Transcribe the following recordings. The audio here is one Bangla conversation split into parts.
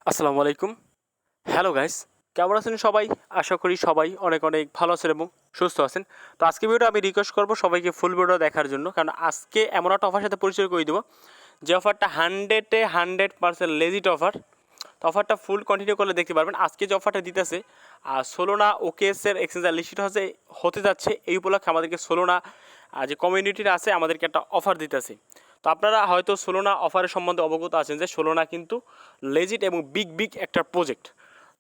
আসসালামু আলাইকুম। হ্যালো গাইস, কেমন আছেন সবাই? আশা করি সবাই অনেক অনেক ভালো আছেন এবং সুস্থ আছেন। তো আজকে ভিডিওটা আমি রিকোয়েস্ট করব সবাইকে ফুল ভিডিও দেখার জন্য, কারণ আজকে এমন একটা অফার সাথে পরিচয় করে দেবো যে অফারটা 100% লেজিট অফার। তো অফারটা ফুল কন্টিনিউ করলে দেখতে পারবেন। আজকে যে অফারটা দিতেছে সোলোনা ওকেএসের এক্সচেঞ্জার লিস্টেড হতে যাচ্ছে, এই উপলক্ষে আমাদেরকে সোলোনা যে কমিউনিটির আছে আমাদেরকে একটা অফার দিতেছে। তো আপনারা হয়তো সোলোনা অফারের সম্বন্ধে অবগত আছেন যে সোলোনা কিন্তু লেজিট এবং বিগ একটা প্রজেক্ট,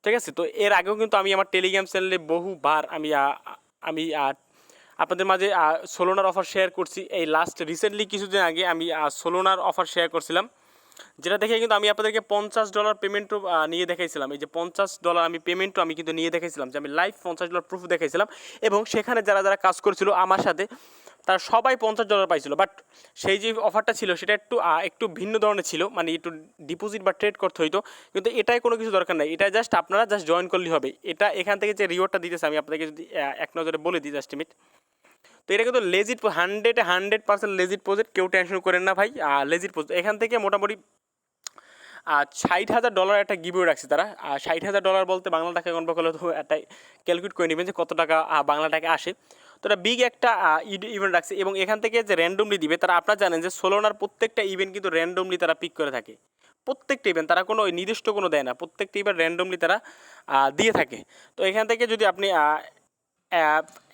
ঠিক আছে। তো এর আগেও কিন্তু আমি আমার টেলিগ্রাম চ্যানেলে বহুবার আমি আপনাদের মাঝে সোলোনার অফার শেয়ার করছি। এই লাস্ট রিসেন্টলি কিছুদিন আগে আমি সোলোনার অফার শেয়ার করছিলাম, যেটা দেখে কিন্তু আমি আপনাদেরকে $50 পেমেন্টও নিয়ে দেখাইছিলাম। এই যে $50 আমি পেমেন্টও আমি কিন্তু নিয়ে দেখাইছিলাম, যে আমি লাইভ $50 প্রুফ দেখাইছিলাম। এবং সেখানে যারা যারা কাজ করেছিল আমার সাথে তারা সবাই $50 পাইছিল। বাট সেই যে অফারটা ছিল সেটা একটু ভিন্ন ধরনের ছিল, মানে একটু ডিপোজিট বা ট্রেড করতে হইতো। কিন্তু এটাই কোনো কিছু দরকার নাই, এটা আপনারা জয়েন করলেই হবে। এটা এখান থেকে যে রিওয়ার্ডটা দিতেছে আমি আপনাদেরকে যদি এক নজরে বলে দিই জাস্ট মিনিট। তো এটা কিন্তু লেজিট 100% লেজিট প্রজেক্ট, কেউ টেনশন করেন না ভাই। লেজিট প্রজেক্ট এখান থেকে মোটামুটি $60,000 একটা গিভওয়ে রাখছে তারা। $60,000 বলতে বাংলা টাকা কনভার্ট করলে তো একটা ক্যালকুলেট করে নেবেন যে কত টাকা বাংলা টাকা আসে। তো এটা বিগ একটা ইভেন্ট রাখছে, এবং এখান থেকে যে র্যান্ডমলি দিবে তারা, আপনারা জানেন যে সোলোনার প্রত্যেকটা ইভেন্ট কিন্তু র্যান্ডমলি তারা পিক করে থাকে। প্রত্যেকটা ইভেন্ট তারা কোনো নির্দিষ্ট কোনো দেয় না, প্রত্যেকটা ইভেন্ট র্যান্ডমলি তারা দিয়ে থাকে। তো এখান থেকে যদি আপনি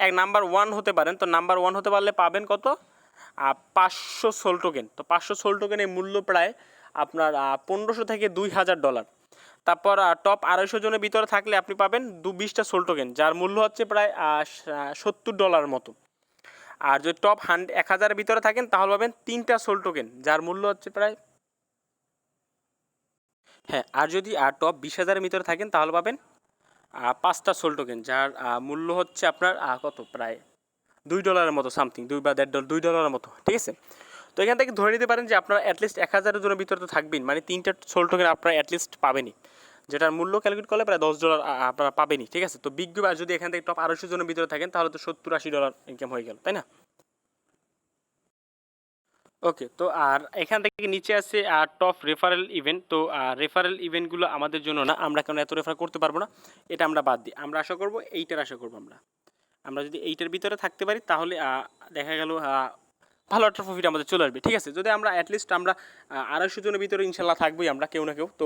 এক নাম্বার 1 হতে পারেন, তো নাম্বার 1 হতে পারলে পাবেন কত? 500 সোল টোকেন। তো 500 সোল টোকেনের মূল্য প্রায় আপনার $1500 থেকে $2000। তারপর টপ 250 জনের ভিতরে থাকলে আপনি পাবেন 20টা সোল টোকেন, যার মূল্য হচ্ছে প্রায় $70 মতো। আর যদি টপ 1000-এর ভিতরে থাকেন তাহলে পাবেন 3টা সোল টোকেন, যার মূল্য হচ্ছে প্রায়, হ্যাঁ, আর যদি টপ 20,000-এর ভিতরে থাকেন তাহলে পাবেন 5টা সোল টোকেন, যার মূল্য হচ্ছে আপনার কত, প্রায় $2 মতো, সামথিং $2 মতো, ঠিক আছে। তো এখান থেকে ধরে নিতে পারেন যে আপনারা অ্যাটলিস্ট 1000 জনের ভিতরে তো থাকবেন, মানে 3টা সোল টোকেন আপনারা অ্যাটলিস্ট পাবেনই, যেটার মূল্য ক্যালকুলেট করলে প্রায় $10 আপনারা পাবেনই, ঠিক আছে। তো বিগ আর যদি এখান থেকে টপ 250 জনের ভিতরে থাকেন তাহলে তো $70-80 ইনকাম হয়ে গেল, তাই না? ওকে, তো আর এখান থেকে নিচে আছে টপ রেফারেল ইভেন্ট। তো রেফারেল ইভেন্টগুলো আমাদের জন্য না, আমরা কেন এত রেফার করতে পারবো না, এটা আমরা বাদ দিই। আমরা আশা করবো এইটার আশা করবো আমরা আমরা যদি এইটার ভিতরে থাকতে পারি তাহলে দেখা গেল ভালো একটা প্রফিট আমাদের চলে আসবে, ঠিক আছে। যদি আমরা অ্যাটলিস্ট আমরা 250 জনের ভিতরে ইনশাল্লাহ থাকবোই আমরা, কেউ না কেউ। তো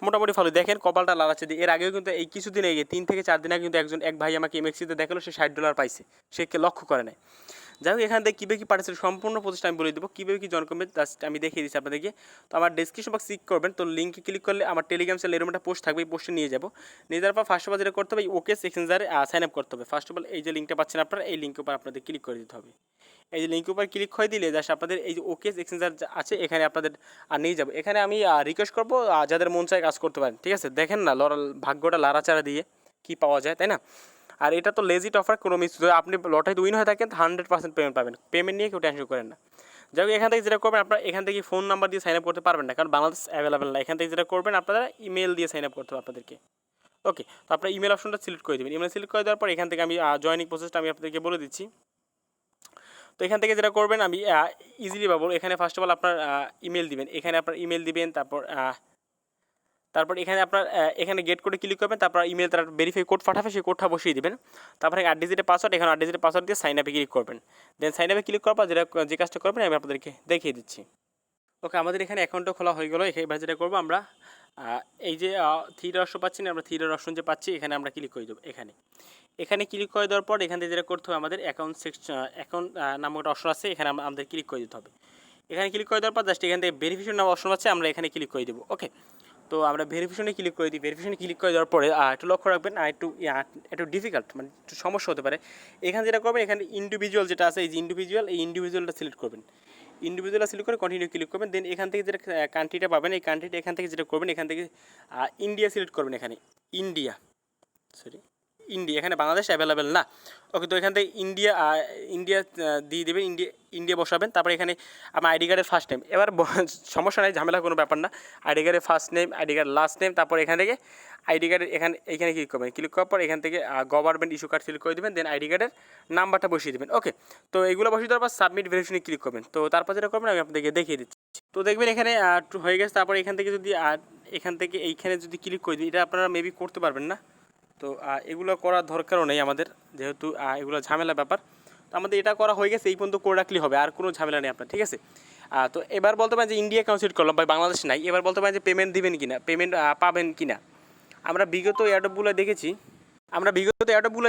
মোটামুটি ভালো, দেখেন কপালটা লালাচ্ছে দিয়ে। এর আগেও কিন্তু এই কিছুদিন আগে 3 থেকে 4 দিন আগে কিন্তু এক ভাই আমাকে এমএক্সিতে দেখালো, সে $60 পাইছে, সে লক্ষ্য করে নাই। যাই হোক, এখান থেকে কীভাবে কী পাঠিয়েছে সম্পূর্ণ প্রচেষ্টা আমি বলে দেবো, কীভাবে কী জয়েন করবেন জাস্ট আমি দেখিয়ে দিচ্ছি আপনাদেরকে। তো আমার ডেসক্রিপশন বক্স ক্লিক করবেন, তো লিঙ্কে ক্লিক করলে আমার টেলিগ্রাম চ্যানেল এরকম একটা পোস্ট থাকবে, এই পোস্টে নিয়ে যাবো। নিয়ে যাওয়ার পর ফার্স্ট অফ অল যেটা করতে হবে, ওকে এক্সচেঞ্জারে সাইন আপ করতে হবে। ফার্স্ট অফ অল এই যে লিঙ্কটা পাচ্ছেন আপনারা, এই লিঙ্কের উপর আপনাদের ক্লিক করে দিতে হবে। এই যে লিঙ্কের উপর ক্লিক করে দিলে জাস্ট আপনাদের এই যে ওকে এক্সচেঞ্জার আছে এখানে আপনাদের নিয়ে যাবো। এখানে আমি রিকোয়েস্ট করবো যাদের মন চায় কাজ করতে পারেন, ঠিক আছে। দেখেন না ভাগ্যটা লাড়াচাড়া দিয়ে কী পাওয়া যায়, তাই না? আর এটা তো লেজিট অফার, কোনো মিস, যদি আপনি লটারিতে উইন হয়ে থাকেন 100% পেমেন্ট পাবেন। পেমেন্ট নিয়ে কেউ টেনশন করেন না। যাই হোক, এখান থেকে যেটা করবেন আপনারা, এখান থেকে ফোন নাম্বার দিয়ে সাইন আপ করতে পারবেন না, কারণ বাংলাদেশ অ্যাভেলেবেল না। এখান থেকে যেটা করবেন আপনারা ইমেল দিয়ে সাইন আপ করতে হবে আপনাদেরকে। ওকে, তো আপনার ইমেল অপশনটা সিলেক্ট করে দেবেন। ইমেল সিলেক্ট করে দেওয়ার পর এখান থেকে আমি জয়েনিং প্রসেসটা আমি আপনাদেরকে বলে দিচ্ছি। তো এখান থেকে যেটা করবেন আমি ইজিলি পাবো। এখানে ফার্স্ট অফ অল আপনার ইমেল দিবেন, এখানে আপনার ইমেল দিবেন। তারপর এখানে গেট কোডে ক্লিক করবেন, তারপর ইমেল তারা ভেরিফাই কোড পাঠাবে, সেই কোডটা বসিয়ে দিবেন। তারপরে 8 ডিজিটের পাসওয়ার্ড, এখানে 8 ডিজিটের পাসওয়ার্ড দিয়ে সাইন আপে ক্লিক করবেন। দেন সাইন আপে ক্লিক করার পর যে কাজটা করবেন আমি আপনাদেরকে দেখিয়ে দিচ্ছি। ওকে, আমাদের এখানে অ্যাকাউন্টটা খোলা হয়ে গেলো। এবার যেটা করবো আমরা, এই যে থ্রি ডট অপশন পাচ্ছি না, আমরা থ্রি ডট অপশন যে পাচ্ছি এখানে আমরা ক্লিক করে দেবো। এখানে ক্লিক করে দেওয়ার পর এখান থেকে যেটা করতে হবে, আমাদের অ্যাকাউন্ট নামক একটা অপশন আছে, এখানে আমাদের ক্লিক করে দিতে হবে। এখানে ক্লিক করে দেওয়ার পর জাস্ট এখান থেকে ভেরিফিকেশন নামক অপশন আছে, আমরা এখানে ক্লিক করে দেবো। ওকে, তো আমরা ভেরিফিকেশনে ক্লিক করে দিই। ভেরিফিকেশনে ক্লিক করে দেওয়ার পরে একটু লক্ষ্য রাখবেন, একটু ডিফিকাল্ট, মানে একটু সমস্যা হতে পারে। এখানে যেটা করবেন, এখানে ইন্ডিভিজুয়াল যেটা আছে, এই যে ইন্ডিভিজুয়ালটা সিলেক্ট করবেন। ইন্ডিভিজুয়াল সিলেক্ট করে কন্টিনিউ ক্লিক করবেন। দেন এখান থেকে যেটা কান্ট্রিটা পাবেন, এই কান্ট্রিটা এখান থেকে যেটা করবেন, এখান থেকে ইন্ডিয়া সিলেক্ট করবেন। এখানে ইন্ডিয়া এখানে বাংলাদেশ অ্যাভেলেবেল না। ওকে, তো এখান থেকে ইন্ডিয়া দিয়ে দেবেন, ইন্ডিয়া বসাবেন। তারপরে এখানে আমার আইডি কার্ডের ফার্স্ট নেম, এবার সমস্যা নাই, ঝামেলা কোনো ব্যাপার না। আইডি কার্ডের first name, ID card last name, তারপর এখান থেকে আইডি কার্ডের এখানে ক্লিক করবেন। ক্লিক করার পর এখান থেকে গভর্নমেন্ট ইস্যু কার্ড সিলেক্ট করে দেবেন। দেন আইডি কার্ডের নাম্বারটা বসিয়ে দেবেন। ওকে, তো এগুলো বসিয়ে দেওয়ার পর সাবমিট ভেরিফিকেশনে ক্লিক করবেন। তো তারপর যেটা করবেন আমি আপনাদেরকে দেখিয়ে দিচ্ছি। তো দেখবেন এখানে হয়ে গেছে। তারপর এখান থেকে যদি এখান থেকে এইখানে যদি ক্লিক করে দিই, এটা আপনারা মেবি করতে পারবেন না। তো এগুলো করার দরকারও নেই আমাদের, যেহেতু এগুলো ঝামেলা ব্যাপার। তো আমাদের এটা করা হয়ে গেছে, এই পর্যন্ত করে রাখলেই হবে, আর কোনো ঝামেলা নেই আপনার, ঠিক আছে। তো এবার বলতে পারেন যে ইন্ডিয়া অ্যাকাউন্ট সেট করলাম, ভাই বাংলাদেশ নাই। এবার বলতে পারেন যে পেমেন্ট দিবেন কিনা, পেমেন্ট পাবেন কিনা। আমরা বিগত এয়ারড্রপগুলো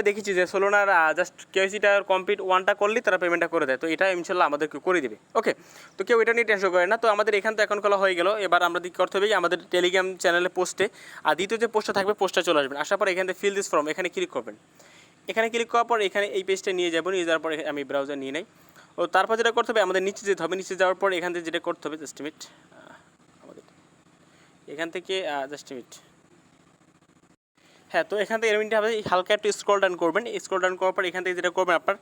দেখেছি যে সোলোনার জাস্ট কেওয়াইসিটা কমপ্লিট ওয়ানটা করলেই তারা পেমেন্টটা করে দেয়। তো এটা ইনশাল্লাহ আমাদেরকে করে দেবে। ওকে, তো কেউ এটা নিয়ে টেনশন করে না। তো আমাদের এখান থেকে অ্যাকাউন্ট খোলা হয়ে গেল। এবার আমরা দিক করতে হবে আমাদের টেলিগ্রাম চ্যানেলে পোস্টে, আর দ্বিতীয় যে পোস্টটা থাকবে পোস্টটা চলে আসবেন। আসার পর এখান থেকে ফিল দিস ফর্ম এখানে ক্লিক করবেন। এখানে ক্লিক করার পর এখানে এই পেজটা নিয়ে যাওয়ার পর আমি ব্রাউজার নিয়ে নেই। ও তারপর যেটা করতে হবে আমাদের নিচে যেতে হবে। নিচে যাওয়ার পর এখান থেকে যেটা করতে হবে, জাস্ট মিনিট, আমাদের এখান থেকে জাস্ট মিনিট, হ্যাঁ। তো এখান থেকে এরমিনটা হবে হালকা একটু স্ক্রল ডাউন করবেন। স্ক্রল ডাউন করার পর এখান থেকে যেটা করবেন, আপনার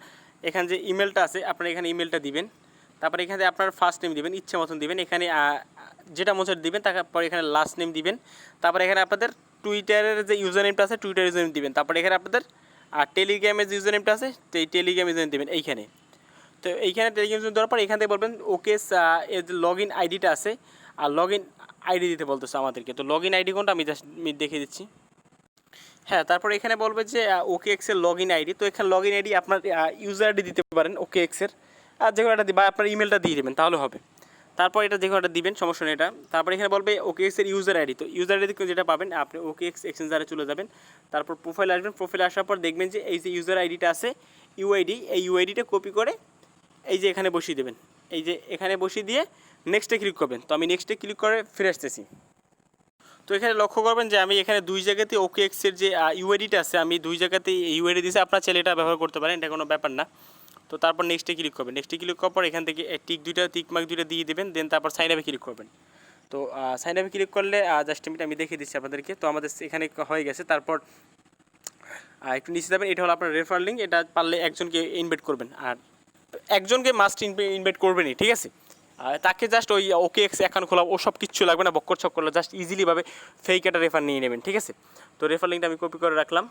এখানে যে ইমেলটা আছে আপনার এখানে ইমেলটা দিবেন। তারপরে এখানে আপনার ফার্স্ট নেম দিবেন, ইচ্ছে মতন দিবেন। এখানে যেটা মনে দিবেন, তারপর এখানে লাস্ট নেম দিবেন। তারপরে এখানে আপনাদের টুইটারের যে ইউজার নেমটা আছে টুইটার ইউজার নেম দিবেন। তারপরে এখানে আপনাদের টেলিগ্রামের যে ইউজার নেমটা আছে এই টেলিগ্রাম ইউজার নেম দিবেন এইখানে। তো এইখানে টেলিগ্রাম ইউজার দেওয়ার পর এখান থেকে বলবেন ওকে এর যে লগ ইন আইডিটা আছে, আর লগ ইন আইডি দিতে বলতেছে আমাদেরকে। তো লগ ইন আইডি কোনটা আমি জাস্ট দেখিয়ে দিচ্ছি। হ্যাঁ, তারপর এখানে বলবে যে ওকে এক্সের লগ ইন আইডি। তো এখানে লগ ইন আইডি আপনার ইউজার আইডি দিতে পারেন ওকে এক্সের, আর যে কোনো একটা বা আপনার ইমেলটা দিয়ে দেবেন তাহলে হবে। তারপর এটা যে কোনো একটা দিবেন, সমস্যা নেই এটা। তারপর এখানে বলবে ওকে এক্সের ইউজার আইডি। তো ইউজার আইডি যেটা পাবেন আপনি ওকে এক্স এক্সচেঞ্জারে চলে যাবেন। তারপর প্রোফাইল আসবেন। প্রোফাইলে আসার পর দেখবেন যে এই যে ইউজার আইডিটা আছে ইউআইডি, এই ইউআইডিটা কপি করে এই যে এখানে বসিয়ে দেবেন। এই যে এখানে বসিয়ে দিয়ে নেক্সটে ক্লিক করবেন। তো আমি নেক্সটে ক্লিক করে ফিরে আসতেছি। তো এখানে লক্ষ্য করবেন যে আমি এখানে দুই জায়গাতে ওকে এক্সের যে ইউআইডিটা আছে আমি দুই জায়গাতে ইউআইডি দিয়েছি। আপনার ছেলেটা ব্যবহার করতে পারেন, এটা কোনো ব্যাপার না। তো তারপর নেক্সটে ক্লিক করবেন। নেক্সটে ক্লিক করার পর এখান থেকে টিক মার্ক দুইটা দিয়ে দেবেন। দেন তারপর সাইন আপে ক্লিক করবেন। তো সাইন আপে ক্লিক করলে জাস্ট আমি দেখিয়ে দিচ্ছি আপনাদেরকে। তো আমাদের এখানে হয়ে গেছে। তারপর একটু নিচে যাবেন, এটা হলো আপনার রেফার লিঙ্ক। এটা পারলে একজনকে ইনভাইট করবেন, আর একজনকে মাস্ট ইনভাইট করবেনই, ঠিক আছে। তাকে জাস্ট ওই ওকে এক্স অ্যাকাউন্ট খোলা ও সব কিচ্ছু লাগবে না, বক্কর ছক করলে জাস্ট ইজিলিভাবে ফেক একটা রেফার নিয়ে নেবেন, ঠিক আছে। তো রেফার লিঙ্কটা আমি কপি করে রাখলাম।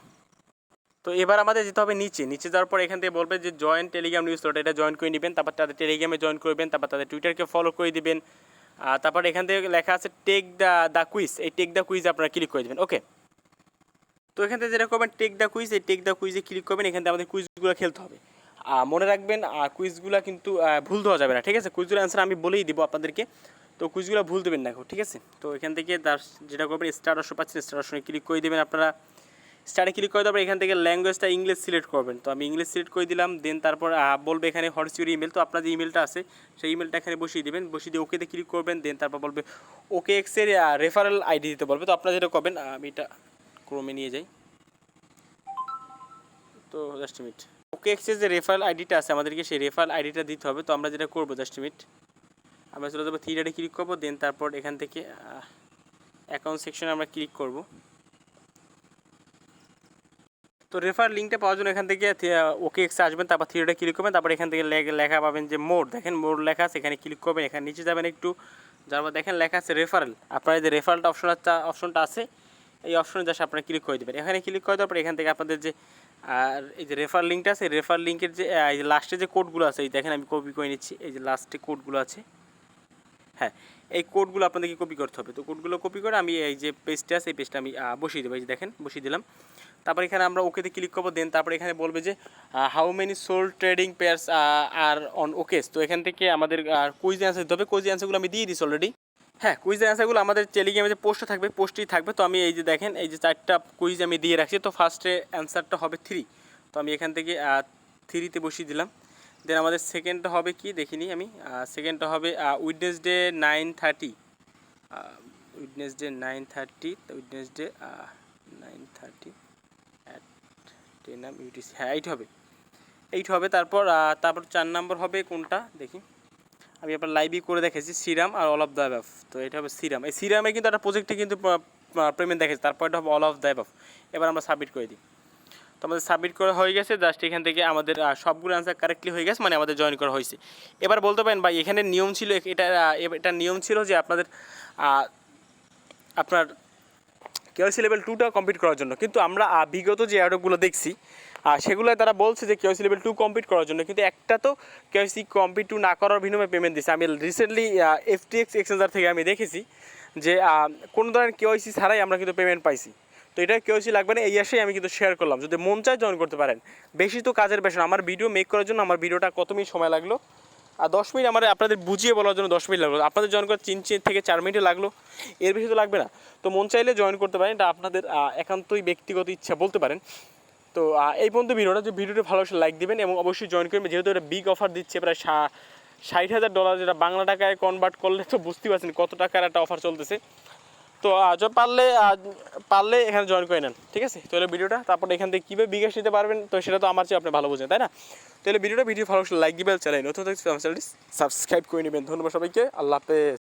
তো এবার আমাদের যেতে হবে নিচে যাওয়ার পর এখান থেকে বলবে যে জয়েন টেলিগ্রাম নিউজ লেটার, এটা জয়েন করে নেবেন। তারপর তাদের টেলিগ্রামে জয়েন করবেন, তারপর তাদের টুইটারকে ফলো করে দিবেন। তারপর এখান থেকে লেখা আছে টেক দ্য কুইজ, এই টেক দ্য কুইজ আপনারা ক্লিক করে দেবেন। ওকে, তো এখান থেকে যেটা করবেন টেক দ্য কুইজ, এই টেক দ্য কুইজে ক্লিক করবেন। এখান থেকে আমাদের কুইজগুলো খেলতে হবে। মনে রাখবেন কুইজগুলো কিন্তু ভুল দেওয়া যাবে না, ঠিক আছে। কুইজগুলো অ্যান্সার আমি বলেই দিব আপনাদেরকে, তো কুইজগুলো ভুল দেবেন না, ঠিক আছে। তো এখান থেকে তার যেটা করবেন স্টার অপশন পাচ্ছেন, স্টার অপশনে ক্লিক করে দেবেন। আপনারা স্টারে ক্লিক করে দেওয়ার এখান থেকে ল্যাঙ্গুয়েজটা ইংলিশ সিলেক্ট করবেন। তো আমি ইংলিশ সিলেক্ট করে দিলাম। দেন তারপর বলবে এখানে হোয়াটস ইউর ইমেল। তো আপনার যে ইমেলটা আছে সেই ইমেলটা এখানে বসিয়ে দেবেন, বসিয়ে দিয়ে ওকেতে ক্লিক করবেন। দেন তারপর বলবে ওকে এক্সের রেফারেল আইডি দিতে বলবে। তো আপনারা যেটা করবেন, আমি এটা ক্রমে নিয়ে যাই। তো জাস্ট মিনিট, ওকে এক্সের যে রেফারেল আইডিটা আছে আমাদেরকে সেই রেফারেল আইডিটা দিতে হবে। তো আমরা যেটা করবো, জাস্ট মিনিট, আমরা চলে যাবো থ্রি ডটে ক্লিক করবো। দেন তারপর এখান থেকে অ্যাকাউন্ট সেকশনে আমরা ক্লিক করব। তো রেফার লিঙ্কটা পাওয়ার জন্য এখান থেকে ওকে এক্সে আসবেন, তারপর থ্রি ডটে ক্লিক করবেন। তারপর এখান থেকে লেখা পাবেন যে মোর, দেখেন মোর লেখা আছে, এখানে ক্লিক করবেন। এখানে নিচে যাবেন একটু, যারপর দেখেন লেখা আছে রেফারেল। আপনার যে রেফারেলটা অপশনটা আছে এই অপশনে জাস্ট আপনারা ক্লিক করে দেবেন। এখানে ক্লিক করে দেওয়ার পর এখান থেকে আপনাদের যে আর এই যে রেফার লিঙ্কটা আছে, রেফার লিঙ্কের যে এই যে লাস্টে যে কোডগুলো আছে, এই দেখেন আমি কপি করে নিচ্ছি। এই যে লাস্টে কোডগুলো আছে, হ্যাঁ, এই কোডগুলো আপনাদেরকে কপি করতে হবে। তো কোডগুলো কপি করে আমি এই যে পেজটা আছে এই পেজটা আমি বসিয়ে দেবো। এই যে দেখেন বসিয়ে দিলাম। তারপর এখানে আমরা ওকেতে ক্লিক করবো। দেন তারপর এখানে বলবে যে how many sold trading pairs are on OKX. তো এখান থেকে আমাদের কুইজ অ্যান্সার দিতে হবে। কুইজ অ্যান্সারগুলো আমি দিয়ে দিচ্ছি অলরেডি। হ্যাঁ, কুইজ অ্যান্সারগুলো আমাদের টেলিগ্রামে যে পোস্টে থাকবে পোস্টেই থাকবে। তো আমি এই যে দেখেন এই যে 4টা কুইজ আমি দিয়ে রাখছি। তো ফার্স্টে অ্যান্সারটা হবে 3। তো আমি এখান থেকে 3তে বসিয়ে দিলাম। দেন আমাদের সেকেন্ডটা হবে কি দেখিনি আমি, সেকেন্ডটা হবে উইডনেসডে 9:30, উইডনেসডে 9:30, উইডনেসডে 9:30 অ্যাট 10 AM UTC, হ্যাঁ 8 হবে, 8 হবে। তারপর 4 নম্বর হবে কোনটা দেখি, আমি আপনার লাইভই করে দেখেছি সিরাম আর অল অফ দ্য অ্যাবাভ। তো এটা হবে সিরাম। এই সিরামে কিন্তু একটা প্রজেক্টে কিন্তু পেমেন্ট দেখেছি। তারপর এটা হবে অল অফ দ্য অ্যাবাভ। এবার আমরা সাবমিট করে দিই। তো আমাদের সাবমিট করা হয়ে গেছে। জাস্ট এখান থেকে আমাদের সবগুলো অ্যান্সার কারেক্টলি হয়ে গেছে, মানে আমাদের জয়েন করা হয়েছে। এবার বলতে পারেন ভাই এখানে নিয়ম ছিল, এটা নিয়ম ছিল যে আপনার কেওয়াইসি লেভেল 2টা কমপ্লিট করার জন্য। কিন্তু আমরা বিগত যে অ্যাডগুলো দেখছি সেগুলো তারা বলছে যে কেওয়াইসি লেভেল 2 কমপ্লিট করার জন্য, কিন্তু একটা তো কেওয়াইসি কমপ্লিট 2 না করার বিনিময়ে পেমেন্ট দিচ্ছে। আমি রিসেন্টলি FTX এক্সচেঞ্জার থেকে আমি দেখেছি যে কোনো ধরনের কেওয়াইসি ছাড়াই আমরা কিন্তু পেমেন্ট পাইছি। তো এটা কেওয়াইসি লাগবে না, এই আসেই আমি কিন্তু শেয়ার করলাম। যদি মন চায় জয়েন করতে পারেন। বেশি তো কাজের বেশি না, আমার ভিডিও মেক করার জন্য আমার ভিডিওটা কত মিনিট সময় লাগলো, আর 10 মিনিট আমার আপনাদের বুঝিয়ে বলার জন্য 10 মিনিট লাগলো, আপনাদের জয়েন করার 3 থেকে 4 মিনিটে লাগলো, এর বেশি তো লাগবে না। তো মন চাইলে জয়েন করতে পারেন, এটা আপনাদের একান্তই ব্যক্তিগত ইচ্ছা বলতে পারেন। তো এই পর্যন্ত ভিডিওটা, যে ভিডিওটা ভালো লাইক দিবেন এবং অবশ্যই জয়েন করবেন, যেহেতু এটা বিগ অফার দিচ্ছে প্রায় $60,000, যেটা বাংলা টাকায় কনভার্ট করলে তো বুঝতেই পারছেন কত টাকার একটা অফার চলতেছে। তো পারলে এখানে জয়েন করে নেন, ঠিক আছে? তাহলে ভিডিওটা, তারপর এখান থেকে কীভাবে বিকাশ নিতে পারবেন তো সেটা তো আমার চেয়ে আপনি ভালো বোঝেন, তাই না? তাহলে ভিডিও ভালো লাইক দিবেন, চ্যানেল নতুন চ্যানেলটি সাবস্ক্রাইব করে নেবেন। ধন্যবাদ সবাইকে, আল্লাহ হাফেজ।